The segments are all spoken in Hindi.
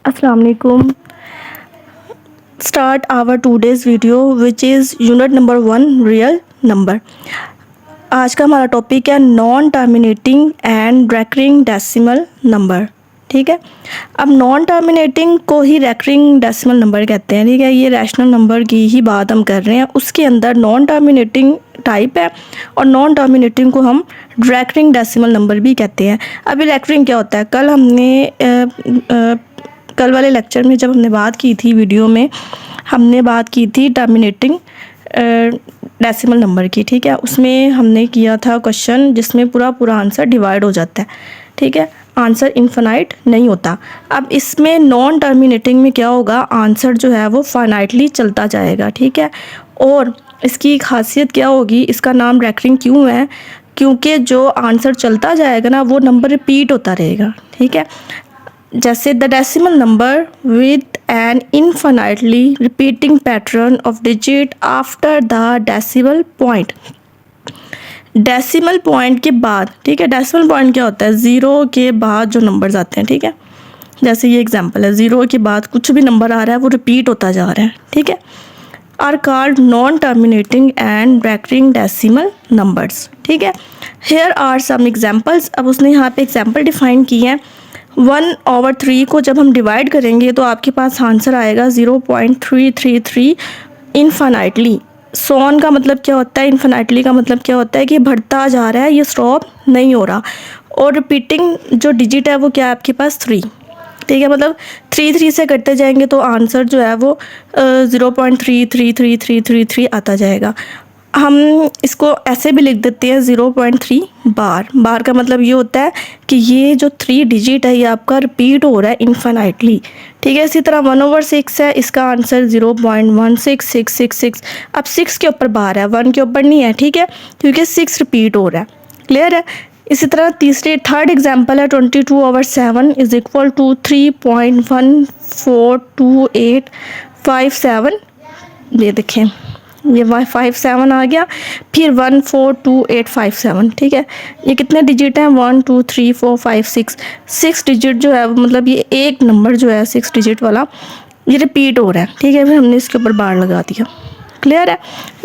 Assalamu alaikum. Start our today's video which is unit number 1 real number. आज का हमारा टॉपिक है non terminating and recurring decimal number. ठीक है, अब नॉन टर्मिनेटिंग को ही रेकरिंग डेसिमल नंबर कहते हैं. ठीक है, ये रैशनल नंबर की ही बात हम कर रहे हैं. उसके अंदर नॉन टर्मिनेटिंग टाइप है और नॉन टर्मिनेटिंग को हम रेकरिंग डेसिमल नंबर भी कहते हैं. अभी रेकरिंग क्या होता है? कल वाले लेक्चर में जब हमने बात की थी, वीडियो में हमने बात की थी टर्मिनेटिंग डेसिमल नंबर की. ठीक है, उसमें हमने किया था क्वेश्चन जिसमें पूरा आंसर डिवाइड हो जाता है. ठीक है, आंसर इनफाइनाइट नहीं होता. अब इसमें नॉन टर्मिनेटिंग में क्या होगा? आंसर जो है वो फाइनाइटली चलता जाएगा. ठीक है, और इसकी खासियत क्या होगी? इसका नाम रेकरिंग क्यों है? क्योंकि जो आंसर चलता जाएगा ना, वो नंबर रिपीट होता रहेगा. ठीक है, जैसे the decimal number with an infinitely repeating pattern of digit after the decimal point. Decimal point के बाद, ठीक है, डेसिमल पॉइंट क्या होता है? ज़ीरो के बाद जो नंबर्स आते हैं. ठीक है, जैसे ये एग्जांपल है, ज़ीरो के बाद कुछ भी नंबर आ रहा है वो रिपीट होता जा रहा है. ठीक है, are called non terminating and recurring decimal numbers. ठीक है, हेयर आर सम एग्जांपल्स. अब उसने यहाँ पे एग्जांपल डिफाइन की है. 1/3 को जब हम डिवाइड करेंगे तो आपके पास आंसर आएगा 0.333 इनफाइनाइटली. सॉन का मतलब क्या होता है? इनफाइनाइटली का मतलब क्या होता है कि बढ़ता जा रहा है, ये स्टॉप नहीं हो रहा. और रिपीटिंग जो डिजिट है वो क्या है आपके पास? 3. ठीक है, मतलब 3 से करते जाएंगे तो आंसर जो है वो 0.33333 आता जाएगा. हम इसको ऐसे भी लिख देते हैं 0.3 बार. बार का मतलब ये होता है कि ये जो 3 डिजिट है ये आपका रिपीट हो रहा है इनफाइनाइटली. ठीक है, इसी तरह 1/6 है, इसका आंसर 0.16666. अब 6 के ऊपर बार है, 1 के ऊपर नहीं है. ठीक है, क्योंकि 6 रिपीट हो रहा है. क्लियर है? इसी तरह थर्ड एग्जांपल है 22/7 इज इक्वल टू 3.142857. ये देखें, ये 57 आ गया, फिर 142857. ठीक है, ये कितने डिजिट हैं? 1 2 3 4 5 6 डिजिट जो है, मतलब ये एक नंबर जो है 6 डिजिट वाला ये रिपीट हो रहा है. ठीक है, फिर हमने इसके ऊपर बार लगा दिया. क्लियर है?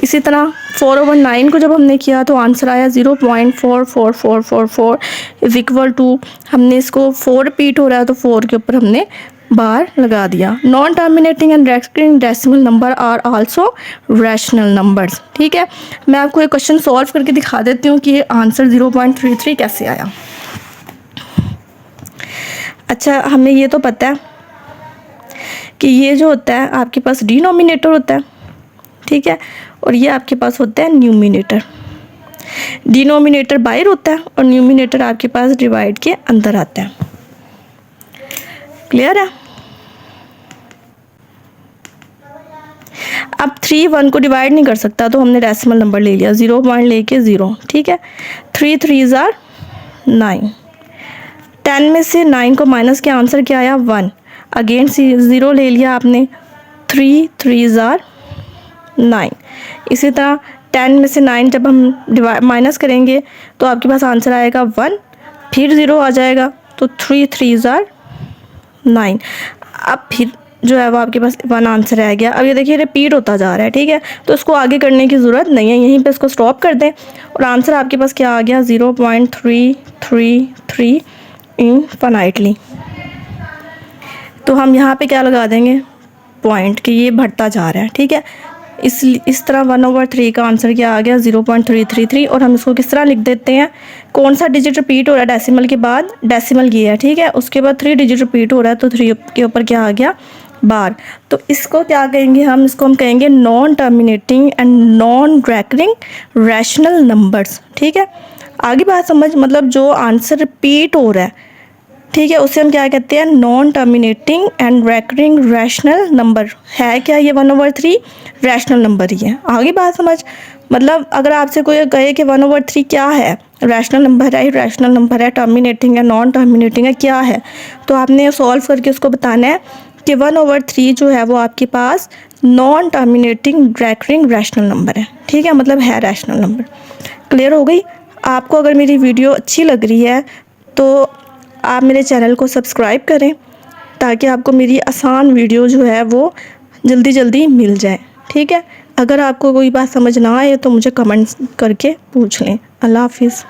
इसी तरह 4/9 को जब हमने किया तो आंसर आया 0.44444 इज इक्वल टू, हमने इसको 4 रिपीट हो रहा है तो 4 के ऊपर हमने बार लगा दिया. Non terminating and recurring decimal number are also rational numbers. ठीक है, मैं आपको एक क्वेश्चन सॉल्व करके दिखा देती हूँ कि ये आंसर 0.33 कैसे आया. अच्छा, हमें ये तो पता है कि ये जो होता है आपके पास डिनोमिनेटर होता है. ठीक है, और ये आपके पास होता है न्यूमिनेटर. डिनोमिनेटर बाहर होता है और न्यूमिनेटर आपके पास डिवाइड के अंदर आता है. क्लियर है? अब 3 1 को डिवाइड नहीं कर सकता तो हमने डेसिमल नंबर ले लिया, 0 पॉइंट लेके 0. ठीक है, 3 3s are 9. 10 में से 9 को माइनस के आंसर क्या आया? 1. अगेन 0 ले लिया आपने, 3 3s are 9. इसी तरह 10 में से 9 जब हम माइनस करेंगे तो आपके पास आंसर आएगा 1, फिर 0 आ जाएगा तो 3 3s are 9. अब फिर जो है वो आपके पास 1 आंसर आ गया. अब ये देखिए रिपीट होता जा रहा है. ठीक है, तो इसको आगे करने की ज़रूरत नहीं है, यहीं पे इसको स्टॉप कर दें और आंसर आपके पास क्या आ गया? 0.333 इनफाइनाइटली. तो हम यहाँ पे क्या लगा देंगे? पॉइंट, कि ये बढ़ता जा रहा है. ठीक है, इस तरह 1/3 का आंसर क्या आ गया? 0.333. और हम इसको किस तरह लिख देते हैं? कौन सा डिजिट रिपीट हो रहा है डेसिमल के बाद? डेसिमल ये है. ठीक है, उसके बाद 3 डिजिट रिपीट हो रहा है तो 3 के ऊपर क्या आ गया? बार. तो इसको क्या कहेंगे हम? इसको हम कहेंगे non terminating and non recurring rational numbers. ठीक है, आगे बात समझ, मतलब जो आंसर रिपीट हो रहा है, ठीक है, उसे हम क्या कहते हैं? Non terminating and recurring rational number. है क्या ये? 1/3 रैशनल नंबर ही है. आगे बात समझ, मतलब अगर आपसे कोई कहे कि 1/3 क्या है? रैशनल नंबर है, रैशनल नंबर है, टर्मिनेटिंग है, नॉन टर्मिनेटिंग है, क्या है? तो आपने सॉल्व करके उसको बताना है कि 1/3 जो है वो आपके पास non terminating recurring rational number है. ठीक है, मतलब है रैशनल नंबर. क्लियर हो गई? आपको अगर मेरी वीडियो अच्छी लग रही है तो आप मेरे चैनल को सब्सक्राइब करें ताकि आपको मेरी आसान वीडियो जो है वो जल्दी जल्दी मिल जाए। ठीक है, अगर आपको कोई बात समझ ना आए तो मुझे कमेंट्स करके पूछ लें। अल्लाह हाफिज़।